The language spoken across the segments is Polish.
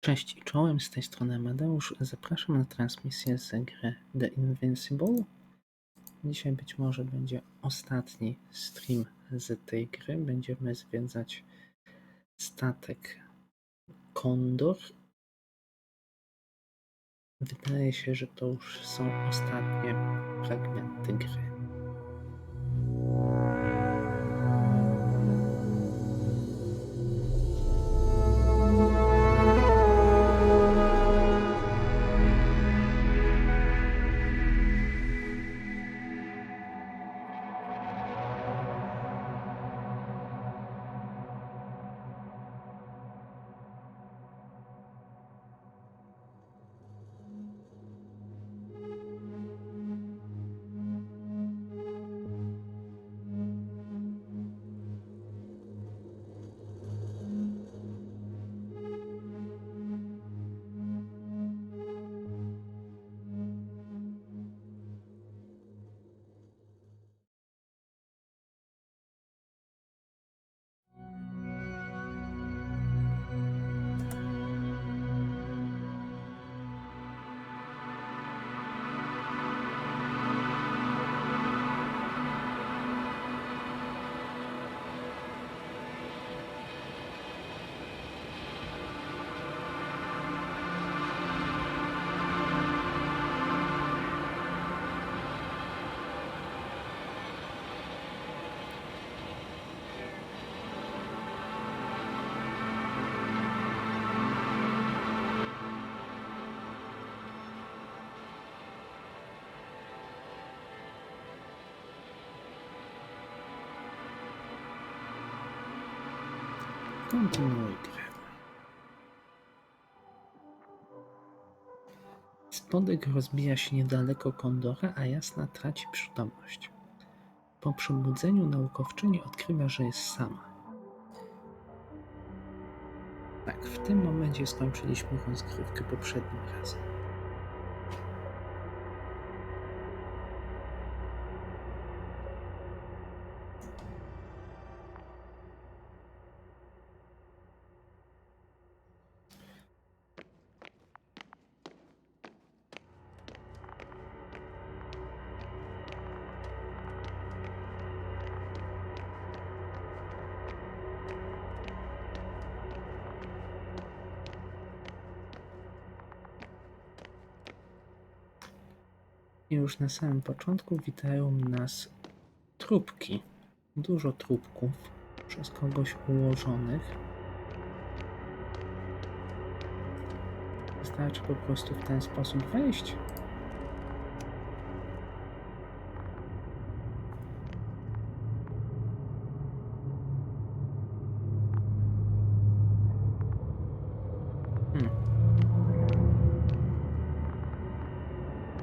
Cześć i czołem, z tej strony Amadeusz. Zapraszam na transmisję z gry The Invincible. Dzisiaj być może będzie ostatni stream z tej gry. Będziemy zwiedzać statek Kondor. Wydaje się, że to już są ostatnie fragmenty gry. Kontynuuj grę. Spodek rozbija się niedaleko Kondora, a Jasna traci przytomność. Po przebudzeniu naukowczyni odkrywa, że jest sama. Tak, w tym momencie skończyliśmy rozgrywkę poprzednim razem. I już na samym początku witają nas trupki. Dużo trupków przez kogoś ułożonych. Wystarczy po prostu w ten sposób wejść.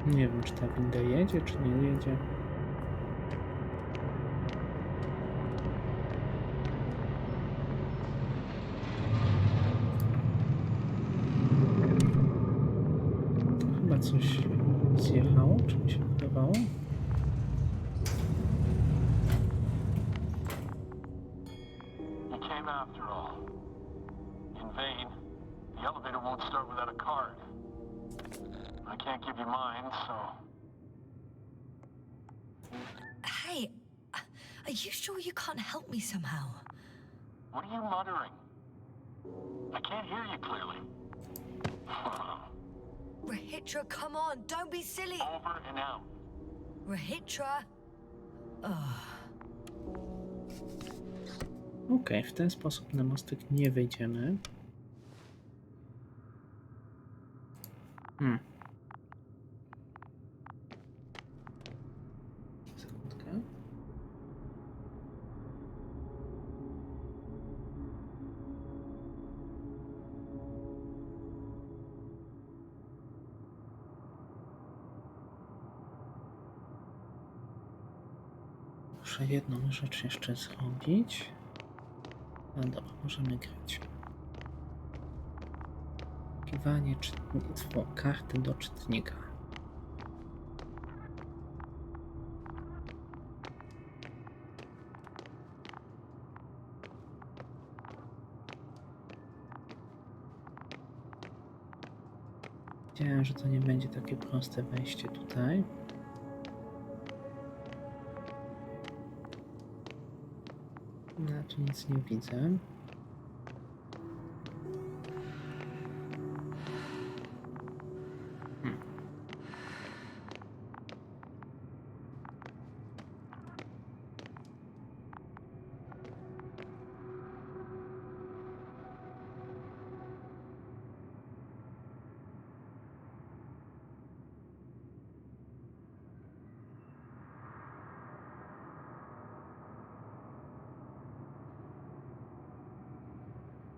Nie wiem, czy ta winda jedzie, czy nie jedzie. Chyba coś zjechało, czy mi się wydawało? You came after all. In vain. The elevator won't start without a card. I can't give you mine, so... Hey, are you sure you can't help me somehow? What are you muttering? I can't hear you clearly. Rahitra, come on, don't be silly. Over and out. Rahitra. Okej, w ten sposób na mostek nie wejdziemy. Sekundkę. Muszę jedną rzecz jeszcze zrobić. No dobra, możemy grać. Kiwanie karty do czytnika. Wiedziałem, że to nie będzie takie proste wejście tutaj. No, tu nic nie widzę.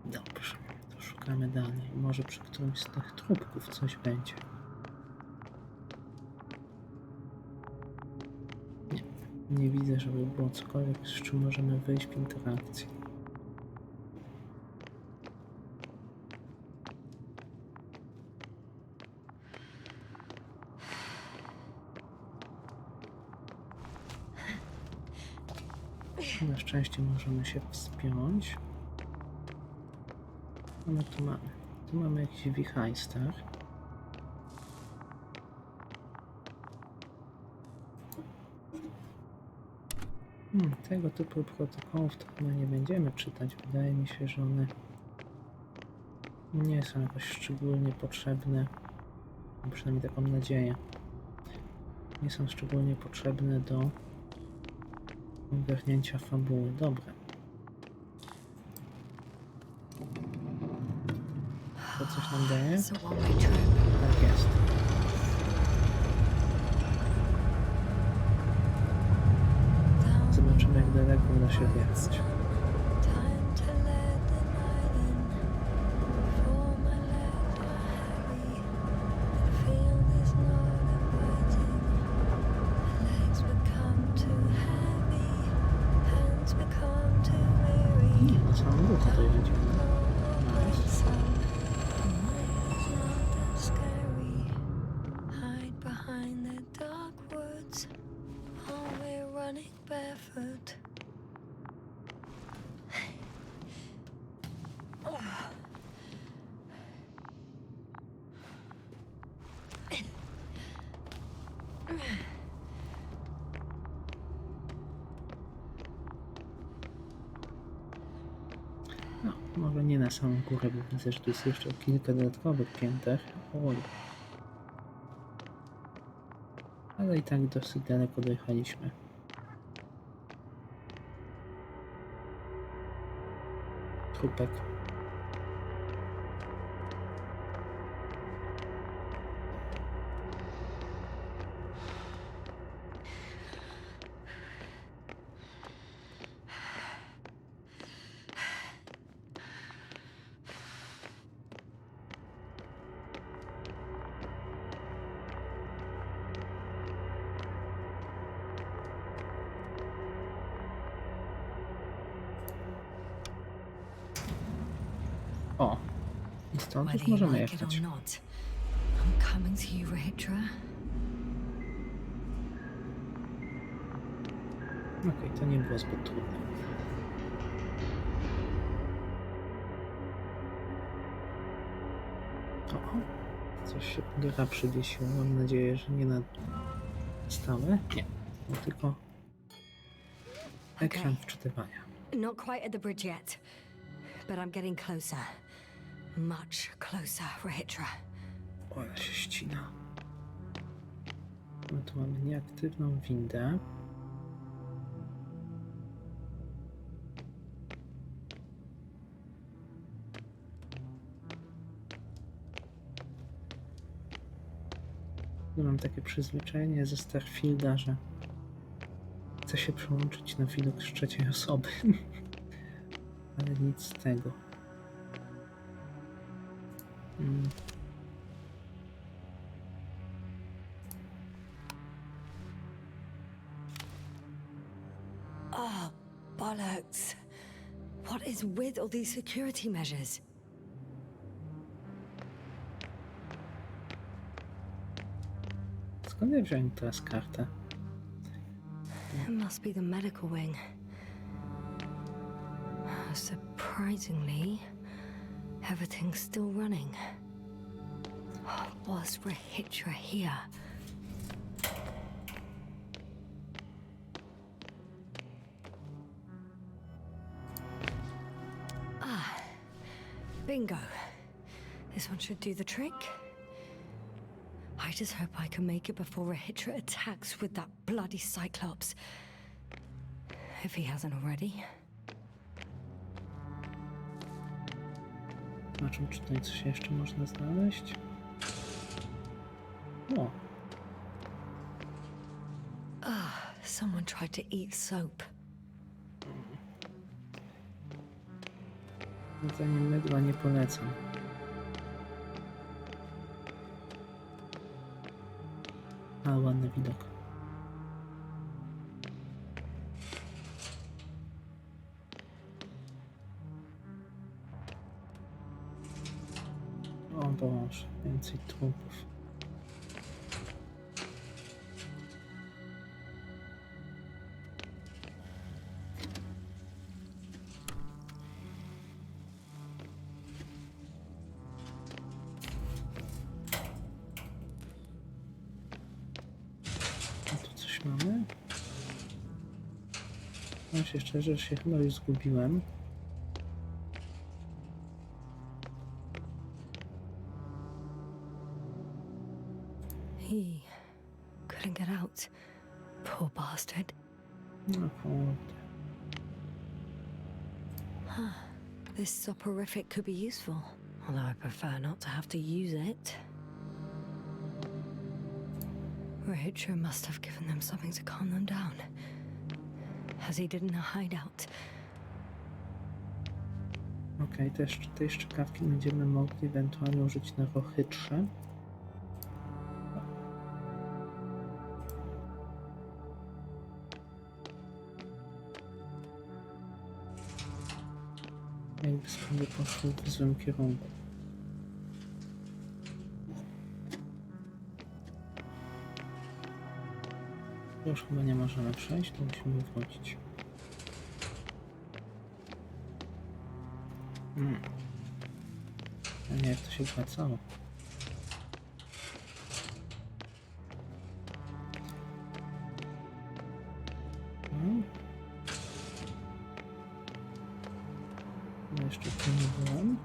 Dobrze, to szukamy dalej. Może przy którymś z tych trupków coś będzie. Nie widzę, żeby było cokolwiek, z czym możemy wyjść w interakcji. Na szczęście możemy się wspiąć. Co my tu mamy? Tu mamy jakiś wichajster. Tego typu protokołów to chyba nie będziemy czytać. Wydaje mi się, że one nie są jakoś szczególnie potrzebne. Przynajmniej taką nadzieję. Nie są szczególnie potrzebne do ogarnięcia fabuły. Dobra. To coś nam daje? Tak jest. Zobaczymy, jak daleko uda się wjechać. Na samym górze to jedziemy. Nice. No, może nie na samą górę, bo widzę, że tu jest jeszcze kilka dodatkowych pięter. Oj. Ale i tak dosyć daleko dojechaliśmy. Trupek. O, i stąd już możemy jechać. Okej, to nie było zbyt trudne. O, coś się gra przywiesiło. Mam nadzieję, że nie na stałe. Nie, to tylko ekran wczytywania. Not quite at the bridge yet, but I'm getting closer. Much closer, Rahitra. Ona się ścina. No tu mamy nieaktywną windę. Mam takie przyzwyczajenie ze Starfielda, że chcę się przełączyć na widok z trzeciej osoby. Ale nic z tego. Oh, bollocks. What is with all these security measures? Skąd ja wziąłem teraz kartę? It must be the medical wing. Surprisingly, everything's still running. Oh, was Rahitra here? Ah, bingo. This one should do the trick. I just hope I can make it before Rahitra attacks with that bloody Cyclops. If he hasn't already. Zobaczmy, czy tutaj coś jeszcze można znaleźć. O, Someone tried to eat soap. jedzenie mydła nie polecam. Ale ładny widok. O Boże, więcej trupów. A tu coś mamy? Powiem się szczerze, że się chyba już zgubiłem. He couldn't get out. Poor bastard. No kurde. This soporific could be useful, although I prefer not to have to use it. Rahitra must have given them something to calm them down, as he did in a hideout. Okej, też tej szczykawki będziemy mogli ewentualnie użyć na Rohytrze. Jakby sprawy poszły w złym kierunku. Już chyba nie możemy przejść, to musimy wrócić. A nie, jak to się wracało. Jeszcze tu nie byłem.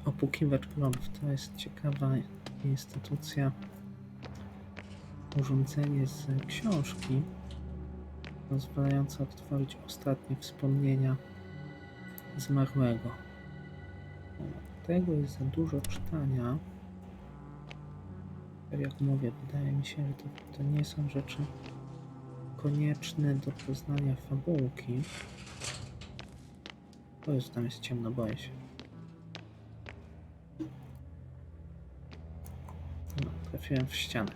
Opukiwacz grobów to jest ciekawa instytucja. Urządzenie z książki pozwalające odtworzyć ostatnie wspomnienia zmarłego. Tego jest za dużo czytania. Tak jak mówię, wydaje mi się, że to nie są rzeczy konieczne do poznania fabułki. O Jezu, tam jest ciemno, boję się. No, trafiłem w ścianę.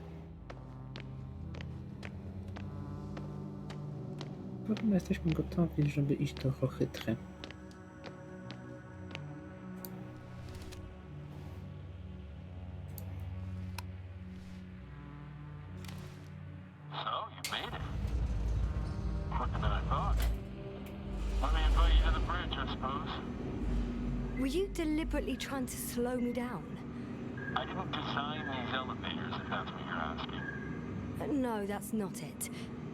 Chyba jesteśmy gotowi, żeby iść do Rohytry. So, you made it. Quicker than I thought. Let me invite you to the bridge, I suppose. Were you deliberately trying to slow me down? I didn't design these elevators, if that's what you're asking. No, that's not it.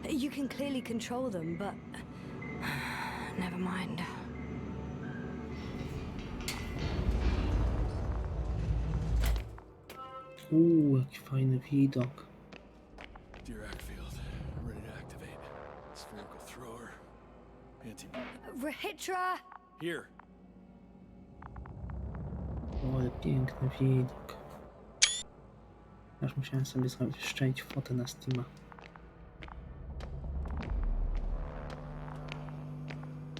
You can clearly control them, but... Never mind. Jaki fajny widok. Dirac field, ready to activate. Spherical thrower. Anti... Rahitra! Here. O, ale piękny widok. Aż musiałem sobie szczęść fotę na Steama.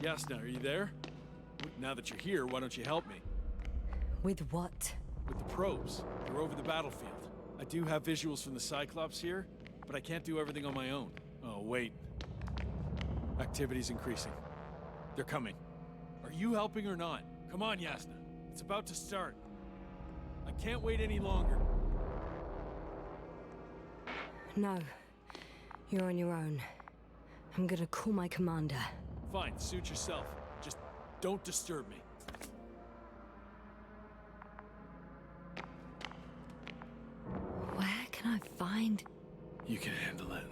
Yasna, are you there? Now that you're here, why don't you help me? With what? With the probes. They're over the battlefield. I do have visuals from the Cyclops here, but I can't do everything on my own. Oh, wait. Activity's increasing. They're coming. Are you helping or not? Come on, Yasna. It's about to start. I can't wait any longer. No. You're on your own. I'm gonna call my commander. Fine, suit yourself. Just don't disturb me. Where can I find... You can handle it.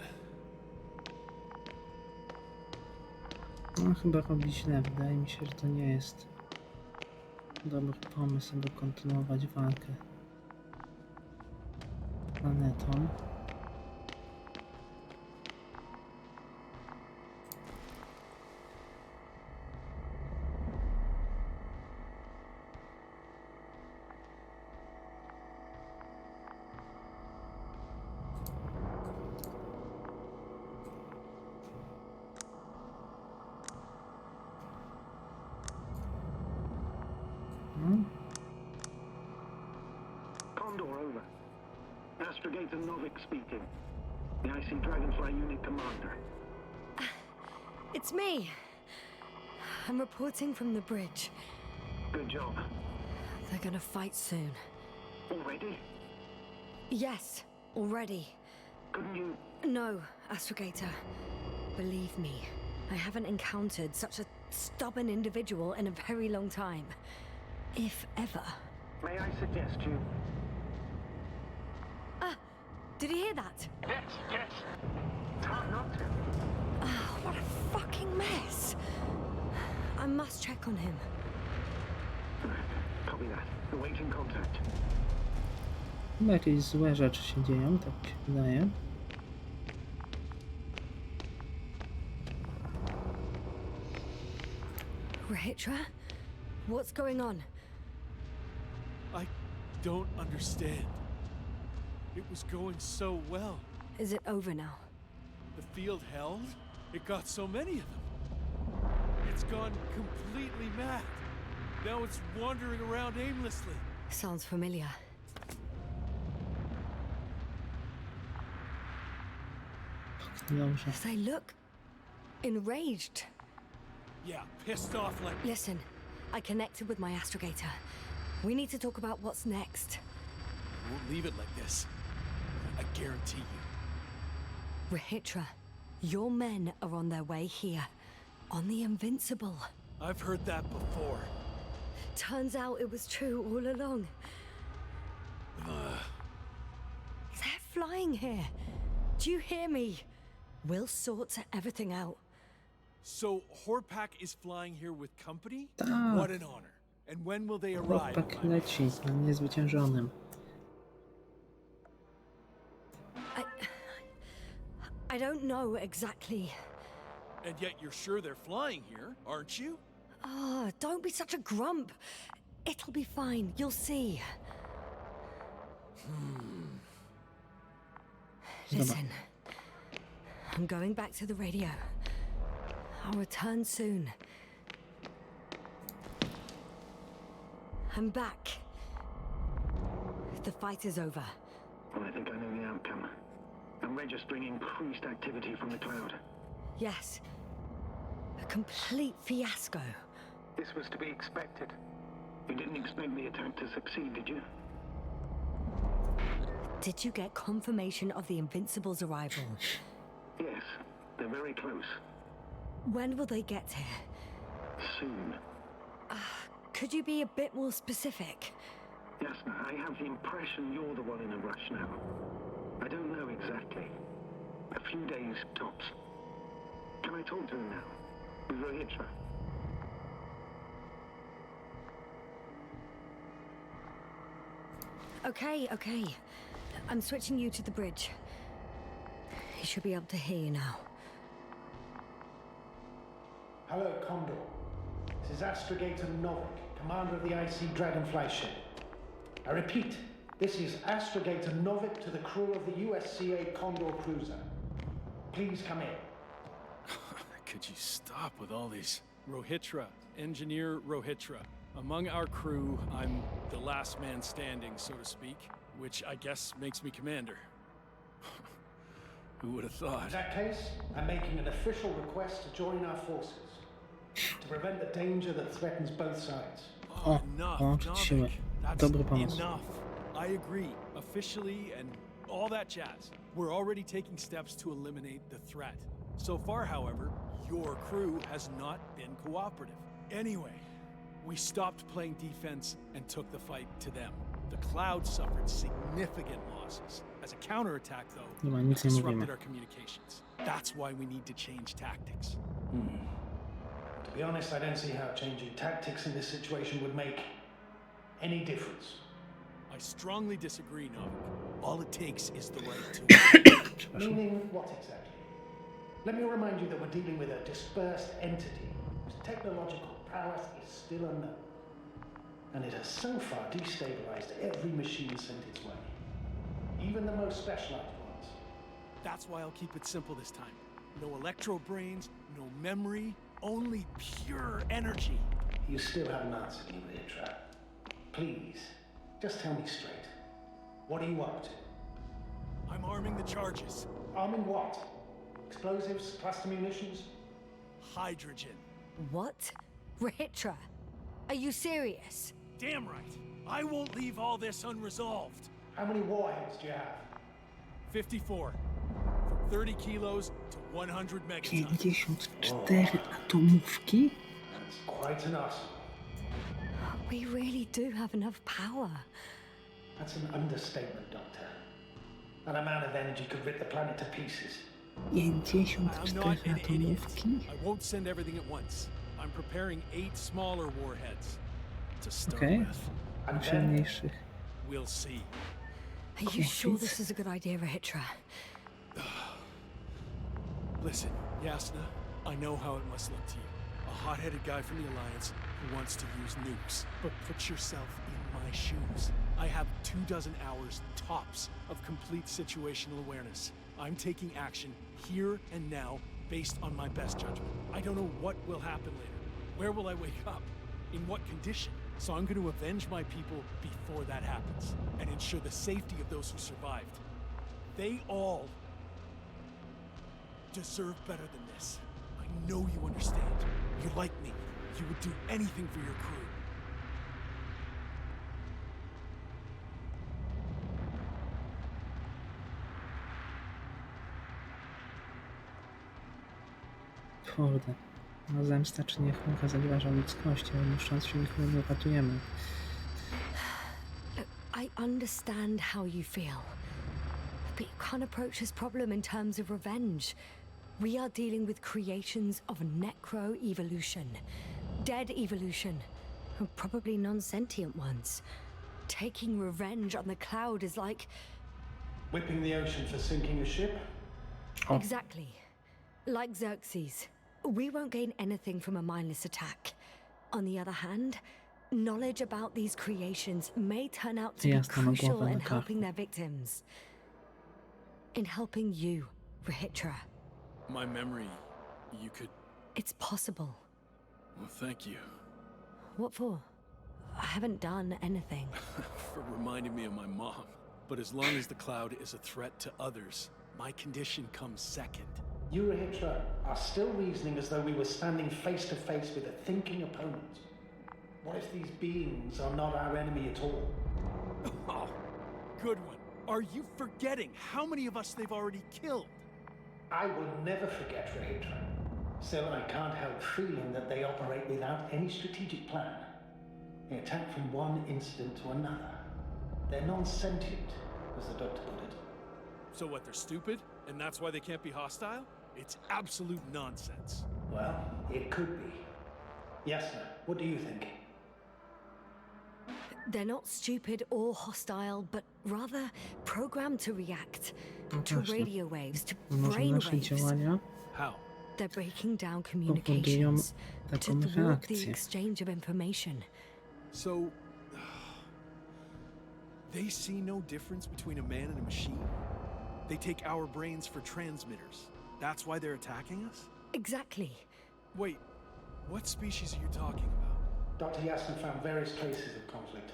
No chyba robi źle. Wydaje mi się, że to nie jest dobry pomysł, aby kontynuować walkę planetą. Condor, over. Astrogator Novik speaking. The IC Dragonfly Unit Commander. It's me. I'm reporting from the bridge. Good job. They're gonna fight soon. Already? Yes, already. Couldn't you... No, Astrogator. Believe me, I haven't encountered such a stubborn individual in a very long time. If ever. May I suggest you... Did you hear that? Yes, yes. It's hard not to. Oh, what a fucking mess. I must check on him. Copy that. Awaiting contact. Chyba jakieś złe rzeczy się dzieją, tak mi się wydaje. Rahitra? What's going on? I don't understand. It was going so well. Is it over now? The field held? It got so many of them. It's gone completely mad. Now it's wandering around aimlessly. Sounds familiar. Dobrze. They look enraged. Yeah, pissed off like... Listen, I connected with my astrogator. We need to talk about what's next. I won't leave it like this. I guarantee you. Rahitra, your men are on their way here. On the Invincible. I've heard that before. Turns out it was true all along. They're flying here. Do you hear me? We'll sort everything out. So, Horpak is flying here with company? Tak. What an honor. And when will they arrive? Chłopak leci na niezwyciężonym. I don't know exactly. And yet you're sure they're flying here, aren't you? Ah, don't be such a grump. It'll be fine. You'll see. Listen, I'm going back to the radio. I'll return soon. I'm back. The fight is over. Well, I think I know the outcome. I'm registering increased activity from the cloud. Yes. A complete fiasco. This was to be expected. You didn't expect the attack to succeed, did you? Did you get confirmation of the Invincible's arrival? Yes, they're very close. When will they get here? Soon. Could you be a bit more specific? Yasna, I have the impression you're the one in a rush now. I don't know exactly. A few days, tops. Can I talk to him now? With Rahitra? Okay. I'm switching you to the bridge. He should be able to hear you now. Hello, Condor. This is Astrogator Novik, commander of the IC Dragonfly ship. I repeat, this is Astrogator Novik to the crew of the USCA Condor cruiser. Please come in. Could you stop with all these? Rohitra, Engineer Rohitra. Among our crew, I'm the last man standing, so to speak, which I guess makes me commander. Who would have thought? In that case, I'm making an official request to join our forces to prevent the danger that threatens both sides. Oh, enough, łączyć siły. Novik. That's Dobry pomysł. enough. I agree. Officially and all that jazz. We're already taking steps to eliminate the threat. So far, however, your crew has not been cooperative. Anyway, we stopped playing defense and took the fight to them. The Cloud suffered significant losses. As a counterattack, though, Nie ma, nic nie disrupted mówimy. our communications. That's why we need to change tactics. To be honest, I don't see how changing tactics in this situation would make any difference. I strongly disagree, Novik. All it takes is the right tool. Meaning what exactly? Let me remind you that we're dealing with a dispersed entity whose technological prowess is still unknown. And it has so far destabilized every machine sent its way. Even the most specialized ones. That's why I'll keep it simple this time. No electro brains, no memory, only pure energy. You still haven't answered me, Ritra. Please, just tell me straight. What are you up to? I'm arming the charges. Arming what? Explosives, cluster munitions? Hydrogen. What? Rahitra? Are you serious? Damn right. I won't leave all this unresolved. How many warheads do you have? 54. From 30 kilos to 100 megatons. 54 atomówki? That's quite an arsenal. We really do have enough power. That's an understatement, Doctor. That amount of energy could rip the planet to pieces. I'm 54 not an idiot. atomówki? I won't send everything at once. I'm preparing 8 smaller warheads to start Okej. with. And then, Mniejszych. We'll see. Are you sure this is a good idea, Rahitra? Listen, Yasna, I know how it must look to you. A hot-headed guy from the Alliance who wants to use nukes. But put yourself in my shoes. I have 24 hours tops of complete situational awareness. I'm taking action here and now based on my best judgment. I don't know what will happen later. Where will I wake up? In what condition? So I'm going to avenge my people before that happens and ensure the safety of those who survived. They all deserve better than this. I know you understand. You're like me. You would do anything for your crew. Kurde. No zemsta czy niech mucha zagraża ludzkości, ale niszcząc się nikogo nie uratujemy. I understand how you feel. But you can't approach this problem in terms of revenge. We are dealing with creations of necro-evolution. Dead evolution. And probably non-sentient ones. Taking revenge on the Cloud is like... whipping the ocean for sinking a ship? Oh. Exactly. Like Xerxes. We won't gain anything from a mindless attack. On the other hand, knowledge about these creations may turn out to be Jasna, ma crucial głowę in na helping karku. their victims. In helping you, Rahitra. My memory, you could... It's possible. Well, thank you What for? I haven't done anything. for reminding me of my mom. But as long as the Cloud is a threat to others, my condition comes second. You, Rahitra, are still reasoning as though we were standing face to face with a thinking opponent. What if these beings are not our enemy at all? Oh, good one. Are you forgetting how many of us they've already killed? I will never forget, Rahitra. Still, I can't help feeling that they operate without any strategic plan. They attack from one incident to another. They're non-sentient, as the doctor put it. So what, they're stupid? And that's why they can't be hostile? It's absolute nonsense. Well, it could be. Yasna, what do you think? They're not stupid or hostile, but rather programmed to react. No To właśnie. radio waves, to Może brain nasze waves. działania How? They're breaking down powodują communications to taką thwart the reakcję. exchange of information. So... they see no difference between a man and a machine? They take our brains for transmitters. That's why they're attacking us? Exactly. Wait, what species are you talking about? Dr. Yasna found various traces of conflict,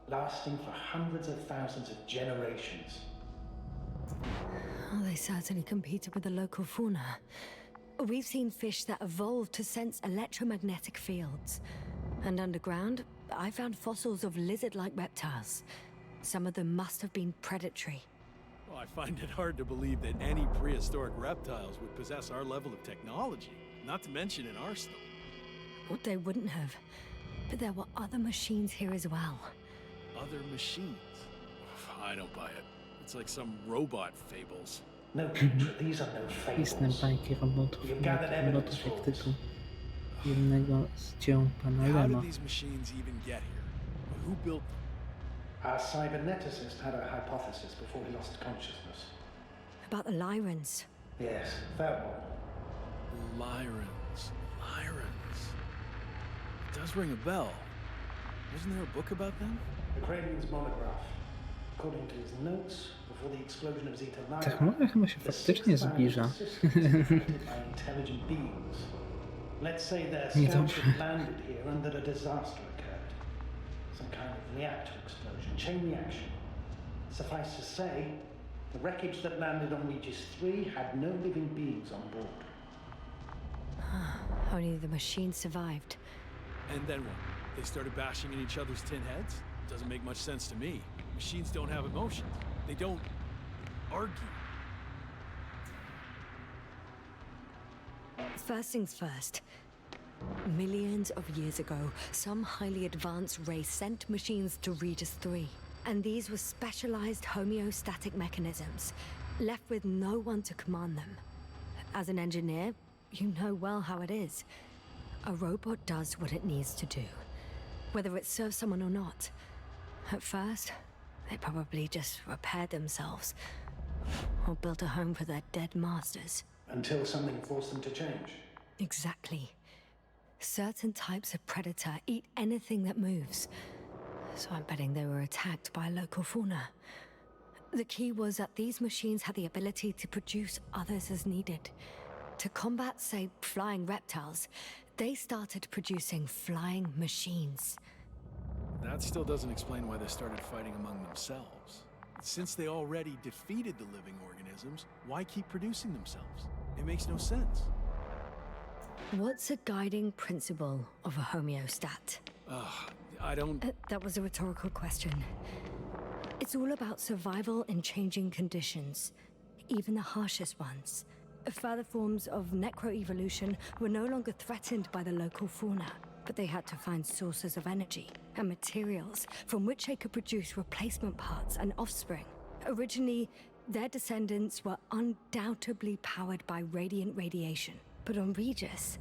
lasting for hundreds of thousands of generations. Oh, they certainly competed with the local fauna. We've seen fish that evolved to sense electromagnetic fields. And underground, I found fossils of lizard-like reptiles. Some of them must have been predatory. Well, I find it hard to believe that any prehistoric reptiles would possess our level of technology, not to mention an arsenal. Well, they wouldn't have. But there were other machines here as well. Other machines? I don't buy it. It's like some robot fables. No, Keitra, these are no Istne fables. bajki robotów, You've gathered evidence robotów jak for us. tytuł jednego z dzieł pana How Lema. did these machines even get here? Who built them? Our cyberneticist had a hypothesis before he lost consciousness. About the Lyrans. Yes, that one. Lyrans. Lyrans. It does ring a bell. Wasn't there a book about them? The Cranian's monograph. According to his notes, before the explosion of Zeta Lyra, Technologia chyba się the faktycznie sixth zbliża. planet system is inhabited by intelligent beings. Let's say their scouts Niedobrze. had landed here and that a disaster occurred. Some kind of reactor explosion, chain reaction. Suffice to say, the wreckage that landed on Regis 3 had no living beings on board. Only the machine survived. And then what? They started bashing in each other's tin heads? Doesn't make much sense to me. Machines don't have emotions. They don't argue. First things first. Millions of years ago, some highly advanced race sent machines to Regis 3. And these were specialized homeostatic mechanisms, left with no one to command them. As an engineer, you know well how it is. A robot does what it needs to do, whether it serves someone or not. At first, they probably just repaired themselves, or built a home for their dead masters. Until something forced them to change. Exactly. Certain types of predator eat anything that moves. So I'm betting they were attacked by local fauna. The key was that these machines had the ability to produce others as needed. To combat, say, flying reptiles, they started producing flying machines. That still doesn't explain why they started fighting among themselves. Since they already defeated the living organisms, why keep producing themselves? It makes no sense. What's a guiding principle of a homeostat? I don't... That was a rhetorical question. It's all about survival in changing conditions, even the harshest ones. Further forms of necroevolution were no longer threatened by the local fauna, but they had to find sources of energy and materials from which they could produce replacement parts and offspring. Originally, their descendants were undoubtedly powered by radiant radiation. But on Regis,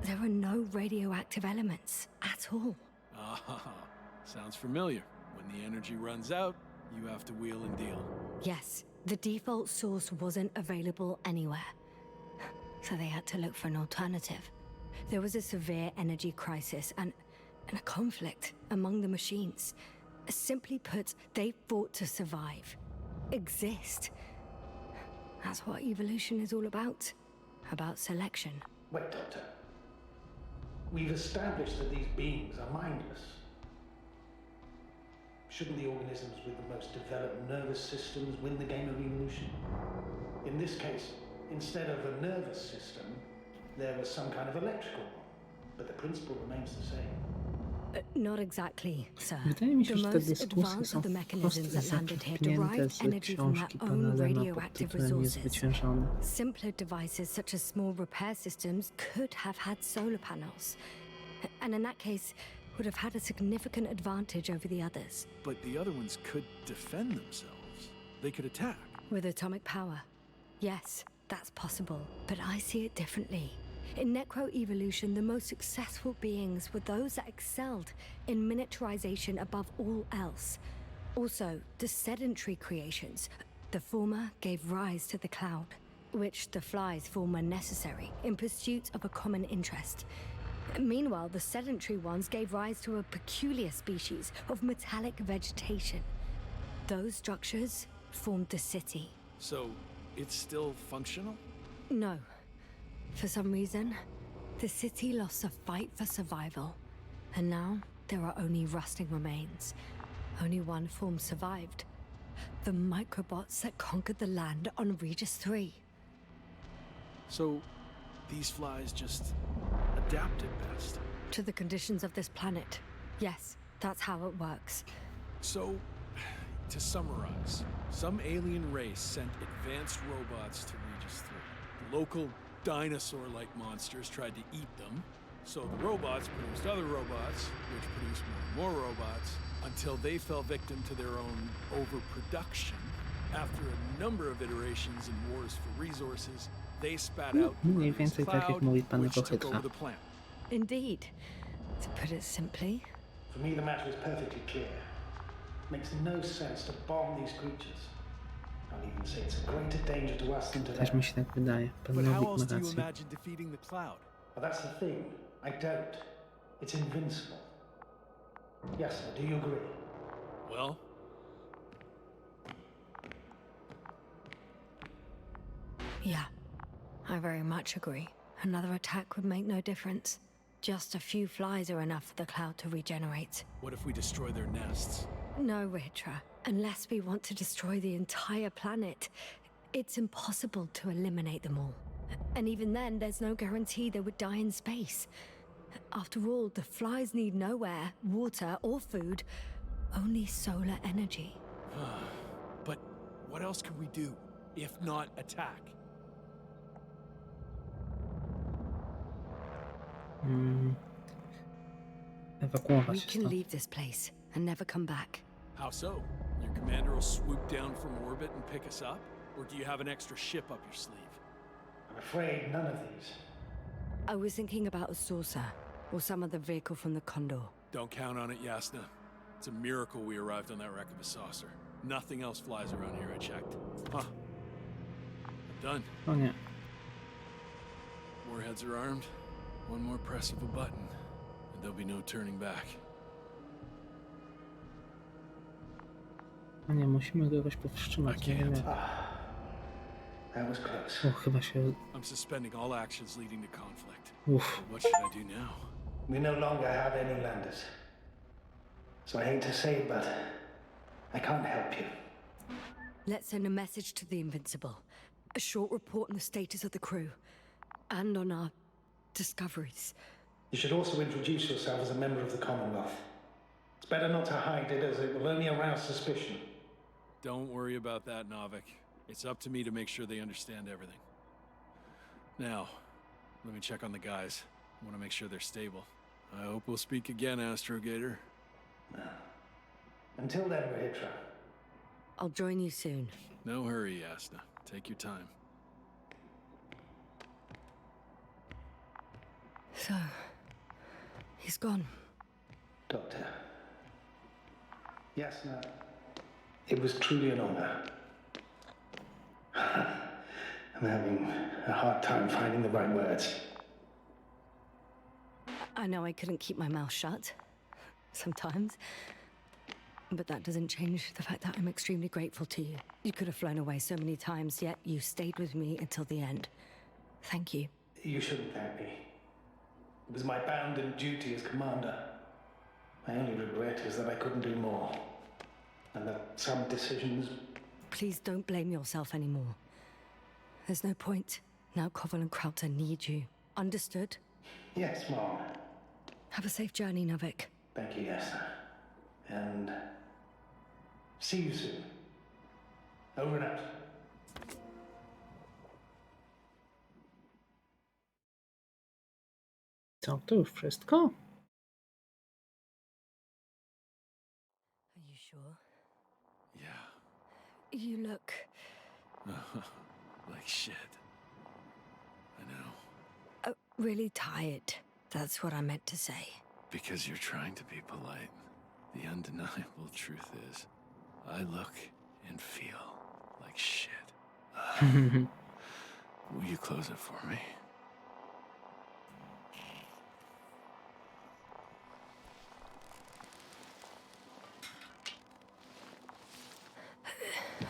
there are no radioactive elements at all. Ah, sounds familiar. When the energy runs out, you have to wheel and deal. Yes, the default source wasn't available anywhere. So they had to look for an alternative. There was a severe energy crisis and a conflict among the machines. Simply put, they fought to survive. Exist. That's what evolution is all about. About selection. Wait, Doctor. We've established that these beings are mindless. Shouldn't the organisms with the most developed nervous systems win the game of evolution? In this case, instead of a nervous system, there was some kind of electrical one, but the principle remains the same. Not exactly, sir. Wydaje mi się, The że te most dyskusje advanced są of the wprost mechanisms that landed here zaczerpnięte derived z energy from their książki pana own Lema pod radioactive tytułem resources. Niezwyciężony. Simpler devices such as small repair systems could have had solar panels. And in that case, would have had a significant advantage over the others. But the other ones could defend themselves. They could attack. With atomic power, yes, that's possible. But I see it differently. In necroevolution, the most successful beings were those that excelled in miniaturization above all else. Also, the sedentary creations. The former gave rise to the cloud, which the flies form when necessary, in pursuit of a common interest. Meanwhile, the sedentary ones gave rise to a peculiar species of metallic vegetation. Those structures formed the city. So, it's still functional? No. For some reason, the city lost a fight for survival. And now, there are only rusting remains. Only one form survived. The microbots that conquered the land on Regis 3. So, these flies just adapted best. To the conditions of this planet, yes. That's how it works. So, to summarize, some alien race sent advanced robots to Regis 3. The local dinosaur-like monsters tried to eat them, so the robots produced other robots, which produced more and more robots, until they fell victim to their own overproduction. After a number of iterations and wars for resources, they spat out Mniej this więcej tak jak cloud, mówi pan which took Chytra. over the planet. Indeed. To put it simply, For me, the matter is perfectly clear. Makes no sense to bomb these creatures. I'll even say it's a greater danger to us than to Też them. mi się tak wydaje. Pan But how Nowik else ma do you rację. imagine defeating the cloud? But that's the thing. I don't. It's invincible. Yes, sir. Do you agree? Well, yeah. I very much agree. Another attack would make no difference. Just a few flies are enough for the cloud to regenerate. what if we destroy their nests? No, Ritra. Unless we want to destroy the entire planet, it's impossible to eliminate them all. And even then, there's no guarantee they would die in space. After all, the flies need no air, water, or food, only solar energy. But what else could we do, if not attack? Ewakuować We się can stąd. leave this place and never come back. How so? Your commander will swoop down from orbit and pick us up? Or do you have an extra ship up your sleeve? I'm afraid none of these. I was thinking about a saucer, or some other vehicle from the Condor. Don't count on it, Yasna. It's a miracle we arrived on that wreck of a saucer. Nothing else flies around here, I checked. Huh. I'm done. O nie. Warheads are armed. One more press of a button, and there'll be no turning back. O nie, musimy go jakoś I powstrzymać. Nie can't. wiemy. That was close. O, chyba się... I'm suspending all actions leading to conflict. Uff. But what should I do now? We no longer have any landers. So I hate to say it, but I can't help you. Let's send a message to the Invincible. A short report on the status of the crew. And on our discoveries. You should also introduce yourself as a member of the Commonwealth. It's better not to hide it, as it will only arouse suspicion. Don't worry about that, Novik. It's up to me to make sure they understand everything. Now, let me check on the guys. I want to make sure they're stable. I hope we'll speak again, Astrogator. Until then, Rahitra. I'll join you soon. No hurry, Yasna. Take your time. So, he's gone. Doctor. Yes, no. It was truly an honor. I'm having a hard time finding the right words. I know I couldn't keep my mouth shut. Sometimes. But that doesn't change the fact that I'm extremely grateful to you. You could have flown away so many times, yet you stayed with me until the end. Thank you. You shouldn't thank me. It was my bounden duty as commander. My only regret is that I couldn't do more. And that some decisions... Please don't blame yourself anymore. There's no point. Now Koval and Krauter need you. Understood? Yes, Mom. Have a safe journey, Novik. Thank you, yes, sir. And... see you soon. Over and out. Co, to już wszystko? Are you sure? Yeah. You look... Like shit. I know. really tired. That's what I meant to say. Because you're trying to be polite. The undeniable truth is, I look and feel like shit. Will you close it for me?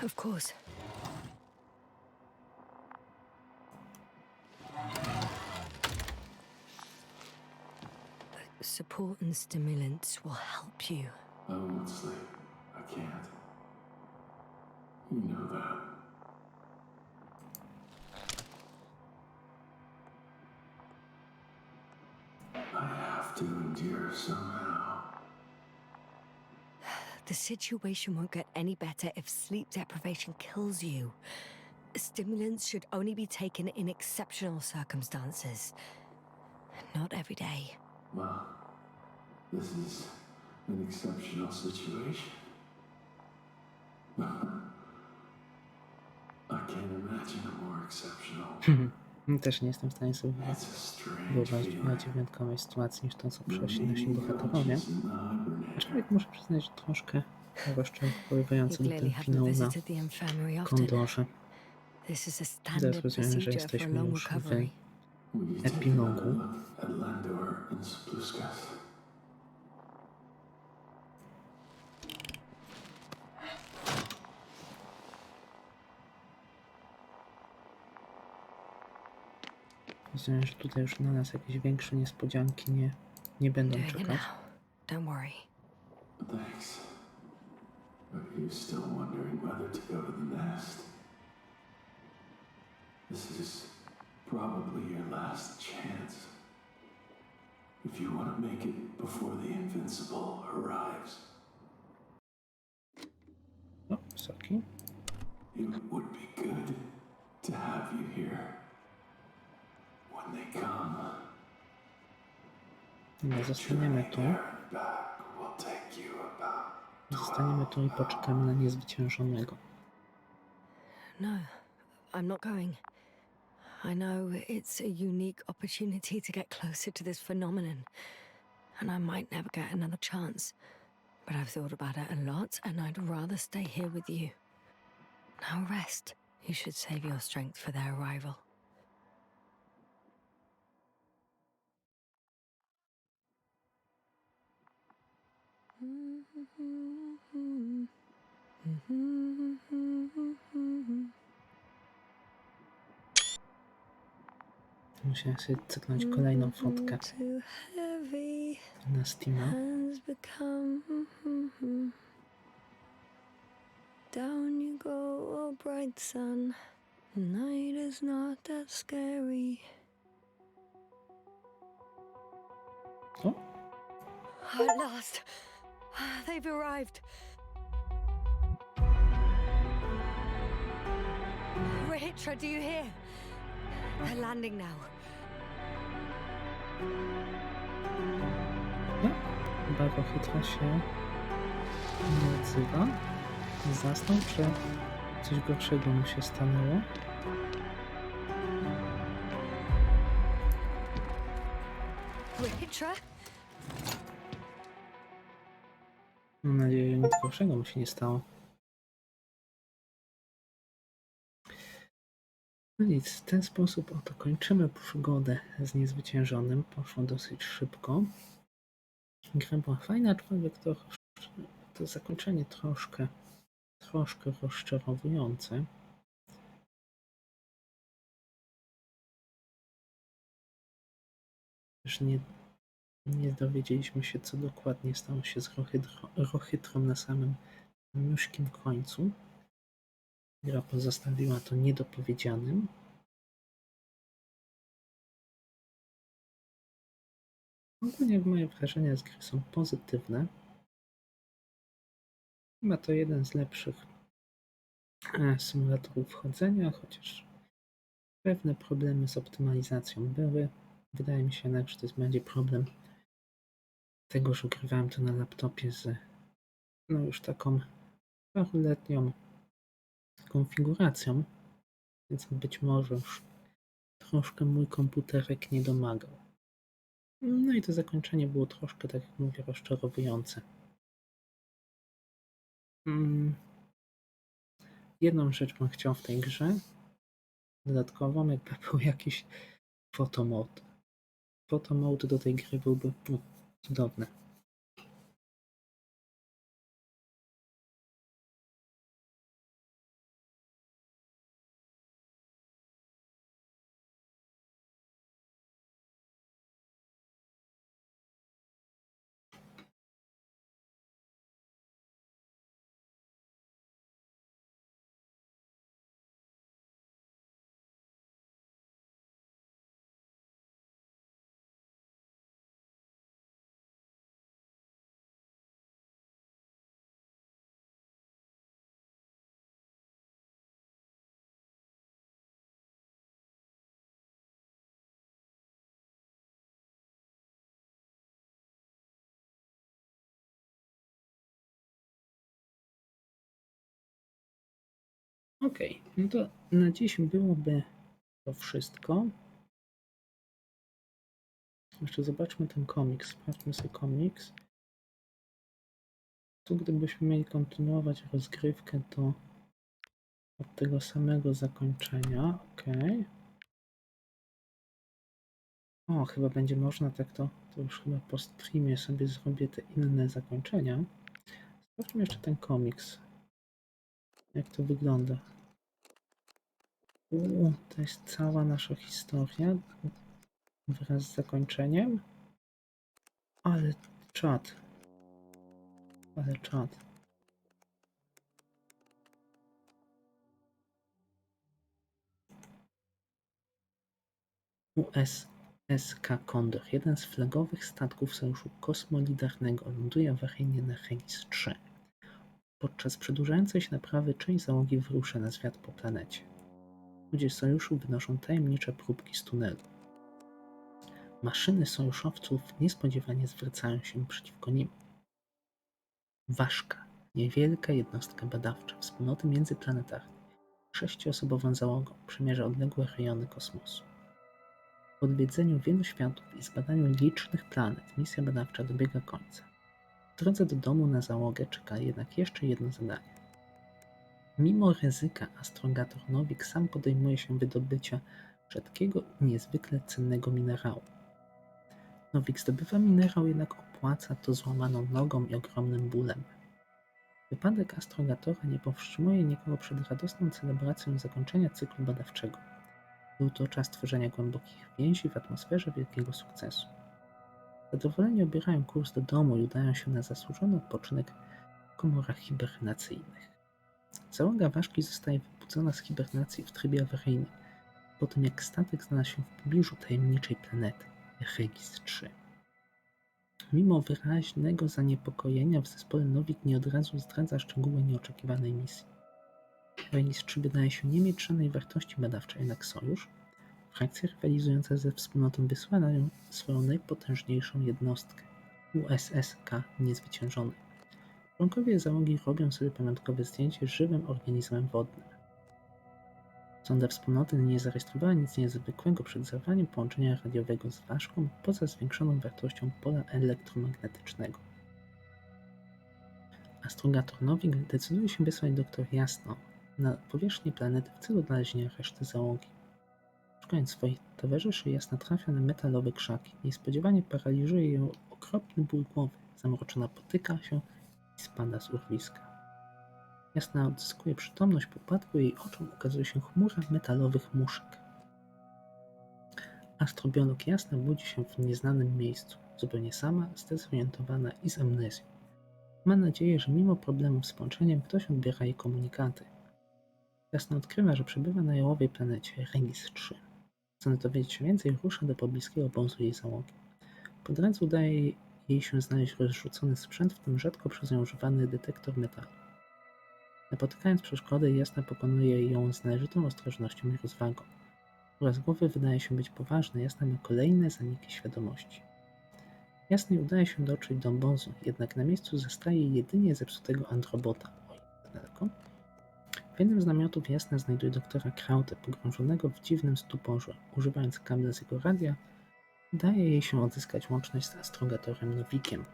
Of course. Support and stimulants will help you. I won't sleep. I can't. You know that. I have to endure somehow. The situation won't get any better if sleep deprivation kills you. Stimulants should only be taken in exceptional circumstances. Not every day. Well, this is an exceptional situation. I can't imagine a more exceptional. Też nie jestem w stanie sobie It's a strange wyobrazić feeling. bardziej wyjątkowej sytuacji niż to, co But przeszli nasi maybe bohaterowie. conscious in the hibernator. Aczkolwiek muszę przyznać, że troszkę You rozczarowujący był clearly ten haven't finał na visited the infirmary often. Kondorze. This is a Teraz standard rozumiem, że procedure for a jesteśmy long już w recovery. Will you take epilogu. another look at Landor and Spluskas? Rozumiem, że tutaj już na nas jakieś większe niespodzianki nie będą Doing it czekać. now. Don't worry. Thanks. But are you still wondering whether to go to the nest? This is probably your last chance. If you want to make it before the Invincible arrives, O, soki. it would be good to have you here when they come. No, zostaniemy tu. There and back will take you about Zostaniemy tu i poczekamy na niezwyciężonego. No, I'm not going. I know it's a unique opportunity to get closer to this phenomenon, and I might never get another chance. But I've thought about it a lot, and I'd rather stay here with you. Now rest. You should save your strength for their arrival. Musiałem sobie cyknąć kolejną fotkę Too heavy. na Steama. Hands become down you go, oh bright sun. The night is not that scary. O, At last, they've arrived. Rahitra, do you hear? They're landing now. no, bardzo chytra się nie odzywa. Zasnął, czy coś gorszego mu się stanęło? Rahitra? Mam nadzieję, że nic gorszego mu się nie stało. No nic, w ten sposób oto kończymy przygodę z niezwyciężonym. Poszło dosyć szybko. Gra była fajna, aczkolwiek to zakończenie troszkę rozczarowujące. Też nie dowiedzieliśmy się, co dokładnie stało się z Rohytrą na samym miużkim końcu. Gra pozostawiła to niedopowiedzianym. Ogólnie moje wrażenia z gry są pozytywne. Chyba to jeden z lepszych symulatorów chodzenia, chociaż pewne problemy z optymalizacją były. Wydaje mi się jednak, że to jest bardziej problem tego, że grywałem to na laptopie z już taką paruletnią konfiguracją, więc być może już troszkę mój komputerek nie domagał. No i to zakończenie było troszkę, tak jak mówię, rozczarowujące. Jedną rzecz bym chciał w tej grze, dodatkową, jakby był jakiś photomode. Photomode do tej gry byłby cudowny. Okej, no to na dziś byłoby to wszystko. Jeszcze zobaczmy ten komiks, sprawdźmy sobie komiks. Tu gdybyśmy mieli kontynuować rozgrywkę, to od tego samego zakończenia, okej. O, chyba będzie można tak to już chyba po streamie sobie zrobię te inne zakończenia. Sprawdźmy jeszcze ten komiks. Jak to wygląda. To jest cała nasza historia wraz z zakończeniem. Ale czad. Ale czad. USSK Kondor, jeden z flagowych statków Sojuszu Kosmolidarnego, ląduje awaryjnie na Regis 3. Podczas przedłużającej się naprawy część załogi wyrusza na zwiat po planecie. Ludzie Sojuszu wynoszą tajemnicze próbki z tunelu. Maszyny sojuszowców niespodziewanie zwracają się przeciwko nim. Ważka, niewielka jednostka badawcza wspólnoty międzyplanetarnej, 6-osobową załogą, przemierza odległe rejony kosmosu. Po odwiedzeniu wielu światów i zbadaniu licznych planet misja badawcza dobiega końca. W drodze do domu na załogę czeka jednak jeszcze jedno zadanie. Mimo ryzyka astrogator Nowik sam podejmuje się wydobycia rzadkiego i niezwykle cennego minerału. Nowik zdobywa minerał, jednak opłaca to złamaną nogą i ogromnym bólem. Wypadek astrogatora nie powstrzymuje nikogo przed radosną celebracją zakończenia cyklu badawczego. Był to czas tworzenia głębokich więzi w atmosferze wielkiego sukcesu. Zadowoleni obierają kurs do domu i udają się na zasłużony odpoczynek w komorach hibernacyjnych. Załoga ważki zostaje wybudzona z hibernacji w trybie awaryjnym, po tym jak statek znalazł się w pobliżu tajemniczej planety Regis 3. Mimo wyraźnego zaniepokojenia w zespole Nowik nie od razu zdradza szczegóły nieoczekiwanej misji. Regis 3 wydaje się nie mieć żadnej wartości badawczej, jednak Sojusz, frakcja rywalizująca ze wspólnotą, wysłała na nią swoją najpotężniejszą jednostkę, USSK Niezwyciężony. Członkowie załogi robią sobie pamiątkowe zdjęcie z żywym organizmem wodnym. Sonda wspólnoty nie zarejestrowała nic niezwykłego przed zerwaniem połączenia radiowego z ważką poza zwiększoną wartością pola elektromagnetycznego. Astrogator Nowik decyduje się wysłać doktor Jasno na powierzchnię planety w celu odnalezienia reszty załogi. Szukając swoich towarzyszy, Jasna trafia na metalowe krzaki. Niespodziewanie paraliżuje ją okropny ból głowy. Zamroczona potyka się i spada z urwiska. Jasna odzyskuje przytomność, po upadku jej oczom ukazuje się chmura metalowych muszek. Astrobiolog Jasna budzi się w nieznanym miejscu, zupełnie sama, zdezorientowana i z amnezją. Ma nadzieję, że mimo problemów z połączeniem ktoś odbiera jej komunikaty. Jasna odkrywa, że przebywa na jałowej planecie Regis 3. Chcąc dowiedzieć się więcej, rusza do pobliskiego obozu jej załogi. Po drodze udaje jej się znaleźć rozrzucony sprzęt, w tym rzadko przez nią używany detektor metalu. Napotykając przeszkody, Jasna pokonuje ją z należytą ostrożnością i rozwagą. Uraz głowy wydaje się być poważny, Jasna ma kolejne zaniki świadomości. Jasnej udaje się dotrzeć do obozu, jednak na miejscu zastaje jedynie zepsutego androbota. Daleko. W jednym z namiotów Jasna znajduje doktora Krautę, pogrążonego w dziwnym stuporze. Używając kabla z jego radia, udaje jej się odzyskać łączność z astrogatorem Nowikiem.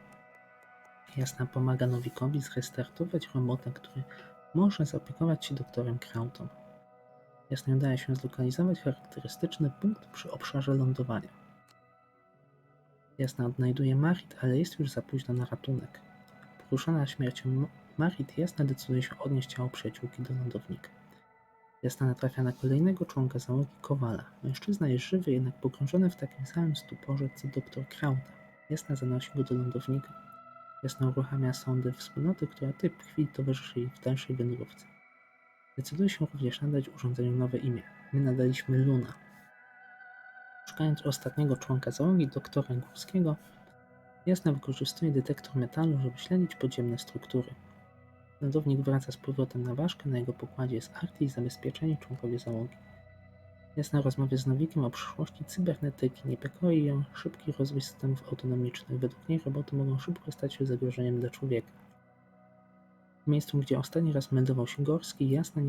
Jasna pomaga Nowikowi zrestartować robota, który może zaopiekować się doktorem Krautą. Jasnej udaje się zlokalizować charakterystyczny punkt przy obszarze lądowania. Jasna odnajduje Marit, ale jest już za późno na ratunek. Poruszona śmiercią Marit, Jasna decyduje się odnieść ciało przyjaciółki do lądownika. Jasna natrafia na kolejnego członka załogi, Kowala. Mężczyzna jest żywy, jednak pogrążony w takim samym stuporze co doktor Krauta. Jasna zanosi go do lądownika. Jasna uruchamia sondę wspólnoty, która w chwili towarzyszy jej w dalszej wędrówce. Decyduje się również nadać urządzeniu nowe imię. My nadaliśmy Luna. Szukając ostatniego członka załogi, doktora Górskiego, Jasna wykorzystuje detektor metalu, żeby śledzić podziemne struktury. Lądownik wraca z powrotem na ważkę, na jego pokładzie jest Arty i zabezpieczeni członkowie załogi. Jasna rozmawia z Nowikiem o przyszłości cybernetyki, niepokoi ją szybki rozwój systemów autonomicznych. Według niej roboty mogą szybko stać się zagrożeniem dla człowieka. W miejscu, gdzie ostatni raz meldował się Gorski, Jasna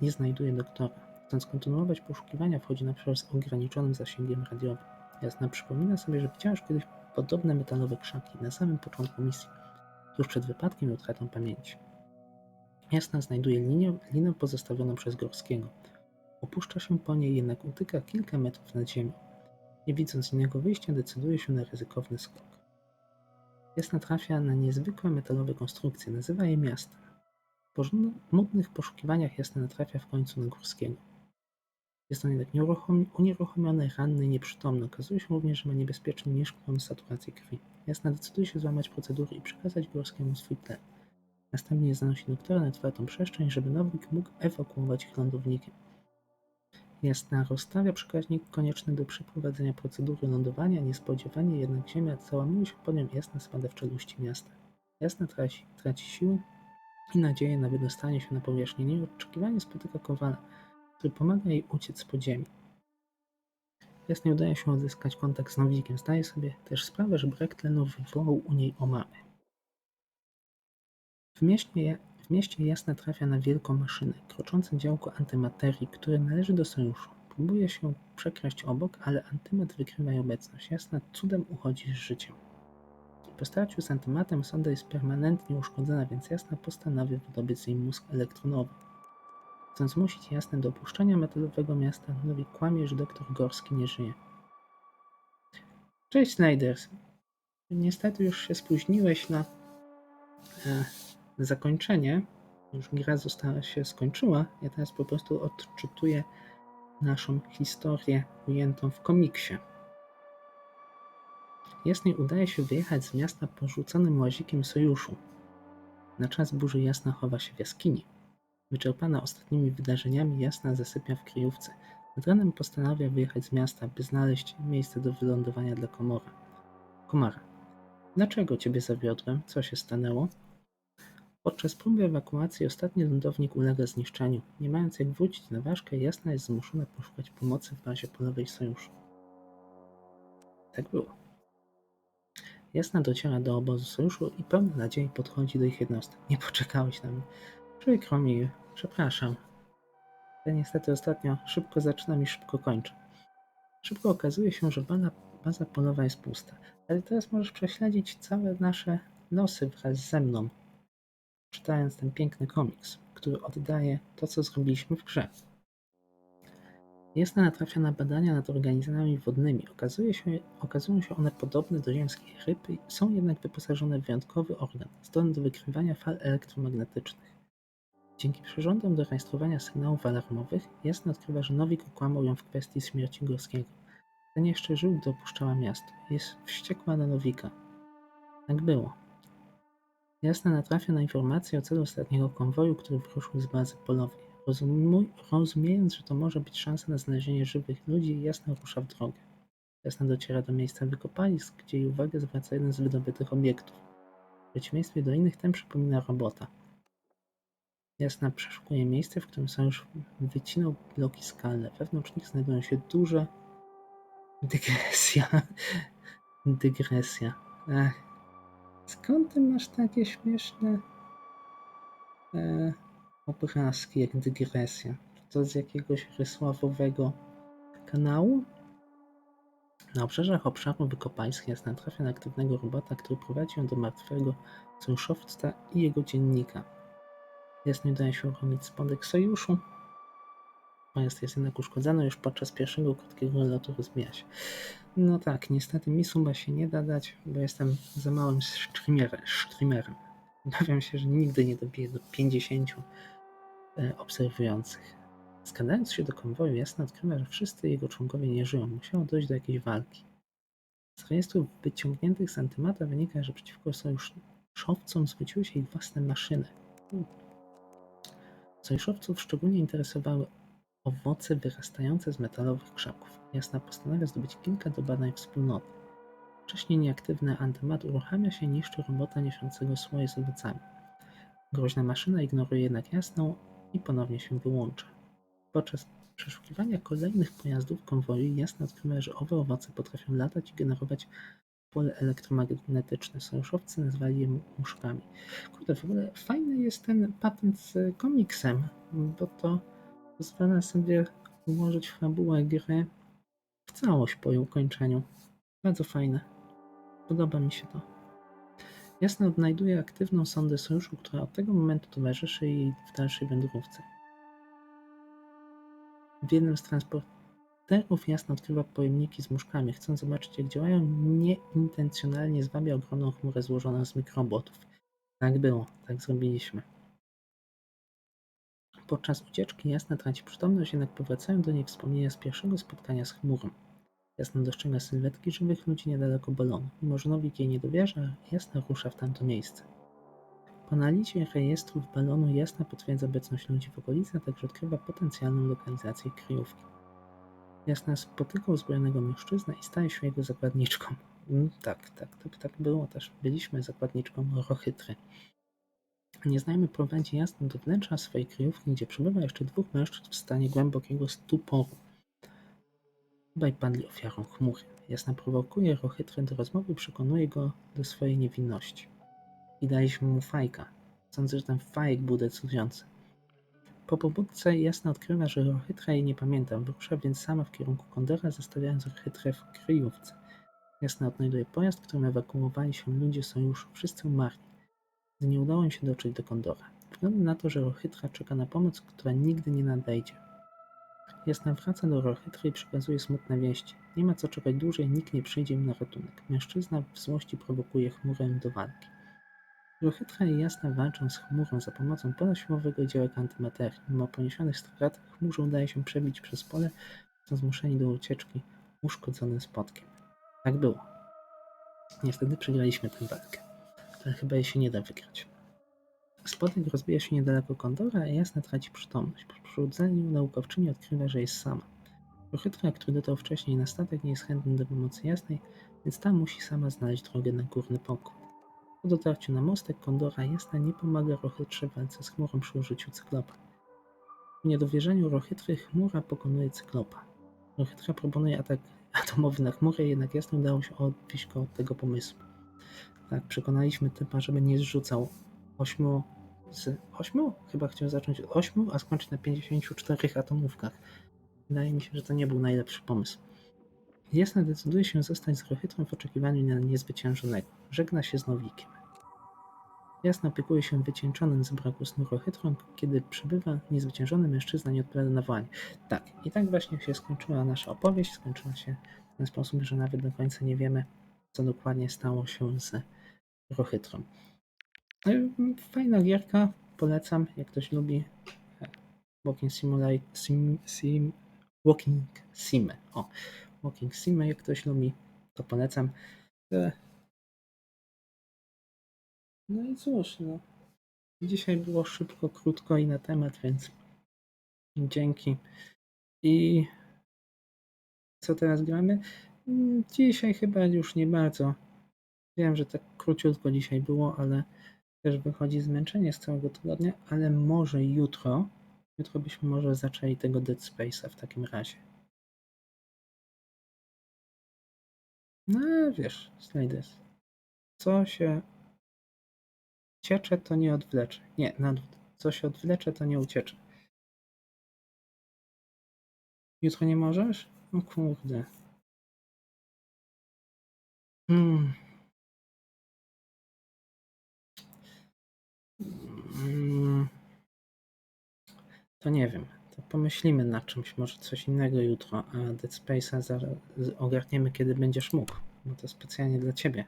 nie znajduje doktora. Chcąc kontynuować poszukiwania, wchodzi na przerw z ograniczonym zasięgiem radiowym. Jasna przypomina sobie, że widziała już kiedyś podobne metalowe krzaki na samym początku misji, tuż przed wypadkiem i utratą pamięci. Jasna znajduje linę pozostawioną przez Gorskiego. Opuszcza się po niej, jednak utyka kilka metrów nad ziemią. Nie widząc innego wyjścia, decyduje się na ryzykowny skok. Jasna trafia na niezwykłe metalowe konstrukcje, nazywa je miastem. Po nudnych poszukiwaniach Jasna natrafia w końcu na Górskiego. Jest on jednak unieruchomiony, ranny i nieprzytomny. Okazuje się również, że ma niebezpiecznie niższą saturację krwi. Jasna decyduje się złamać procedury i przekazać Górskiemu swój tlen. Następnie zanosi doktora na otwartą przestrzeń, żeby Nowik mógł ewakuować ich lądownikiem. Jasna rozstawia przekaźnik konieczny do przeprowadzenia procedury lądowania. Niespodziewanie jednak ziemia załamuje się pod nią i Jasna spada w czeluści miasta. Jasna traci siły i nadzieję na wydostanie się na powierzchnię. Nieoczekiwanie spotyka Kowala, który pomaga jej uciec z podziemi. Jasnej udaje się odzyskać kontakt z Nowikiem. Zdaje sobie też sprawę, że brak tlenu wywołał u niej omamę. W mieście Jasna trafia na wielką maszynę, kroczące działko antymaterii, które należy do Sojuszu. Próbuje się przekraść obok, ale antymat wykrywa jej obecność. Jasna cudem uchodzi z życiem. Po starciu z antymatem sonda jest permanentnie uszkodzona, więc Jasna postanawia wydobyć z jej mózg elektronowy. Chcąc zmusić Jasne do opuszczenia metalowego miasta, Nowik kłamie, że doktor Gorski nie żyje. Cześć Snyders. Niestety już się spóźniłeś na zakończenie. Już gra się skończyła. Ja teraz po prostu odczytuję naszą historię ujętą w komiksie. Jasnej udaje się wyjechać z miasta porzuconym łazikiem Sojuszu. Na czas burzy Jasna chowa się w jaskini. Wyczerpana ostatnimi wydarzeniami, Jasna zasypia w kryjówce. Nad ranem postanawia wyjechać z miasta, by znaleźć miejsce do wylądowania dla Komara. Dlaczego ciebie zawiodłem? Co się stanęło? Podczas próby ewakuacji ostatni lądownik ulega zniszczeniu. Nie mając jak wrócić na ważkę, Jasna jest zmuszona poszukać pomocy w bazie polowej Sojuszu. Tak było. Jasna dociera do obozu Sojuszu i pełna nadziei podchodzi do ich jednostek. Nie poczekałeś na mnie. Przykro mi, przepraszam. Ja niestety ostatnio szybko zaczynam i szybko kończę. Szybko okazuje się, że baza polowa jest pusta. Ale teraz możesz prześledzić całe nasze losy wraz ze mną, czytając ten piękny komiks, który oddaje to, co zrobiliśmy w grze. Jasna natrafia na badania nad organizmami wodnymi. Okazują się one podobne do ziemskich ryb, są jednak wyposażone w wyjątkowy organ, zdolny do wykrywania fal elektromagnetycznych. Dzięki przyrządom do rejestrowania sygnałów alarmowych, Jasna odkrywa, że Nowik okłamał ją w kwestii śmierci Górskiego. Ten jeszcze żył, gdy opuszczała miasto. Jest wściekła na Nowika. Tak było. Jasna natrafia na informację o celu ostatniego konwoju, który wyruszył z bazy polowej. Rozumiejąc, że to może być szansa na znalezienie żywych ludzi, Jasna rusza w drogę. Jasna dociera do miejsca wykopalisk, gdzie jej uwagę zwraca jeden z wydobytych obiektów. W przeciwieństwie do innych ten przypomina robota. Jasna przeszukuje miejsce, w którym Sojusz wycinał bloki skalne. Wewnątrz nich znajdują się duże... Dygresja. Ach. Skąd ty masz takie śmieszne obrazki jak dygresja? To z jakiegoś rysławowego kanału? Na obrzeżach obszaru wykopalisk Jasna trafia na aktywnego robota, który prowadzi ją do martwego sojuszowca i jego dziennika. Jasnej udaje się uruchomić spodek Sojuszu. Pojazd jest jednak uszkodzony, już podczas pierwszego krótkiego lotu rozbija się. No tak, niestety mi suba się nie da dać, bo jestem za małym streamerem. Obawiam się, że nigdy nie dobiję do 50 obserwujących. Skradając się do konwoju, Jasna odkrywa, że wszyscy jego członkowie nie żyją. Musiało dojść do jakiejś walki. Z rejestrów wyciągniętych z antymata wynika, że przeciwko sojuszowcom zwróciły się ich własne maszyny. Sojuszowców szczególnie interesowały owoce wyrastające z metalowych krzaków. Jasna postanawia zdobyć kilka do badań wspólnoty. Wcześniej nieaktywny antymat uruchamia się i niszczy robota niosącego słoje z owocami. Groźna maszyna ignoruje jednak Jasną i ponownie się wyłącza. Podczas przeszukiwania kolejnych pojazdów konwoju Jasna odkrywa, że owe owoce potrafią latać i generować pole elektromagnetyczne. Sojuszowcy nazwali je muszkami. Kurde, w ogóle fajny jest ten patent z komiksem, bo to pozwala sobie ułożyć fabułę gry w całość po jej ukończeniu. Bardzo fajne. Podoba mi się to. Jasna odnajduje aktywną sondę sojuszu, która od tego momentu towarzyszy jej w dalszej wędrówce. W jednym z transporterów Jasna odkrywa pojemniki z muszkami. Chcąc zobaczyć, jak działają, nieintencjonalnie zwabia ogromną chmurę złożoną z mikrobotów. Tak było, tak zrobiliśmy. Podczas ucieczki Jasna traci przytomność, jednak powracają do niej wspomnienia z pierwszego spotkania z chmurą. Jasna dostrzega sylwetki żywych ludzi niedaleko balonu. Mimo że Nowik jej nie dowierza, Jasna rusza w tamto miejsce. Po analizie rejestrów balonu Jasna potwierdza obecność ludzi w okolicy, a także odkrywa potencjalną lokalizację kryjówki. Jasna spotyka uzbrojonego mężczyznę i staje się jego zakładniczką. Tak było też. Byliśmy zakładniczką Rohytry. Nieznajomy prowadzi Jasną do wnętrza swojej kryjówki, gdzie przebywa jeszcze dwóch mężczyzn w stanie głębokiego stuporu. Obaj padli ofiarą chmury. Jasna prowokuje Rohytrę do rozmowy i przekonuje go do swojej niewinności. I daliśmy mu fajka. Sądzę, że ten fajek był decydujący. Po pobudce Jasna odkrywa, że Rohytra jej nie pamięta. Wyrusza więc sama w kierunku Kondora, zostawiając Rohytrę w kryjówce. Jasna odnajduje pojazd, którym ewakuowali się ludzie sojuszu. Wszyscy umarli. Gdy nie udało im się dotrzeć do Kondora. Wygląda na to, że Rohytra czeka na pomoc, która nigdy nie nadejdzie. Jasna wraca do Rohytry i przekazuje smutne wieści. Nie ma co czekać dłużej, nikt nie przyjdzie im na ratunek. Mężczyzna w złości prowokuje chmurę do walki. Rohytra i Jasna walczą z chmurą za pomocą pola siłowego i działek antymaterii. Mimo poniesionych strat chmurze udaje się przebić przez pole, są zmuszeni do ucieczki uszkodzonym spotkiem. Tak było. Niestety przegraliśmy tę walkę, ale chyba jej się nie da wygrać. Spotek rozbija się niedaleko Kondora, a Jasna traci przytomność. Po przebudzeniu naukowczyni odkrywa, że jest sama. Rohytra, który dotarł wcześniej na statek, nie jest chętny do pomocy Jasnej, więc ta musi sama znaleźć drogę na górny pokład. Po dotarciu na mostek Kondora Jasna nie pomaga Rohytrze w walce z chmurą przy użyciu cyklopa. W niedowierzaniu Rohytry chmura pokonuje cyklopa. Rohytra proponuje atak atomowy na chmurę, jednak Jasnej udało się odwieść go od tego pomysłu. Tak, przekonaliśmy typa, żeby nie zrzucał 8 z 8? Chyba chciał zacząć od 8, a skończyć na 54 atomówkach. Wydaje mi się, że to nie był najlepszy pomysł. Jasna decyduje się zostać z Rohytrą w oczekiwaniu na niezwyciężonego. Żegna się z Nowikiem. Jasna opiekuje się wycieńczonym z braku snu Rohytrą, kiedy przybywa niezwyciężony mężczyzna, nie odpowiada na wołanie. Tak, i tak właśnie się skończyła nasza opowieść. Skończyła się w ten sposób, że nawet do końca nie wiemy, co dokładnie stało się z Rohytrą. Fajna gierka, polecam, jak ktoś lubi Walking Simy, jak ktoś lubi, to polecam. No i cóż, no. Dzisiaj było szybko, krótko i na temat, więc dzięki. I co teraz gramy? Dzisiaj chyba już nie bardzo. Wiem, że tak króciutko dzisiaj było, ale też wychodzi zmęczenie z całego tygodnia, ale może jutro byśmy może zaczęli tego Dead Space'a w takim razie. No wiesz, Sliders, co się ciecze, to nie odwlecze. Nie, na odwrót. Co się odwlecze, to nie uciecze. Jutro nie możesz? No kurde. To nie wiem. To pomyślimy nad czymś, może coś innego jutro, a Dead Space'a ogarniemy, kiedy będziesz mógł, bo to specjalnie dla ciebie.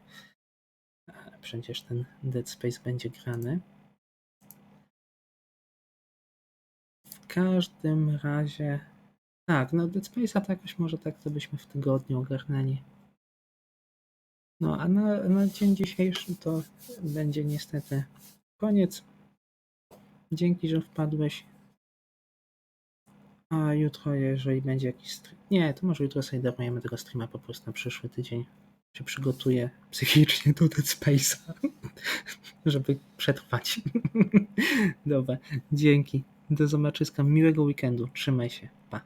Przecież ten Dead Space będzie grany. W każdym razie tak, no Dead Space'a to jakoś może tak, to byśmy w tygodniu ogarnęli. No a na dzień dzisiejszy to będzie niestety koniec. Dzięki, że wpadłeś. A jutro, jeżeli będzie jakiś stream... Nie, to może jutro sobie darujemy tego streama po prostu na przyszły tydzień. Się przygotuję psychicznie do Dead Space'a, żeby przetrwać. Dobra, dzięki. Do zobaczyska, miłego weekendu. Trzymaj się. Pa.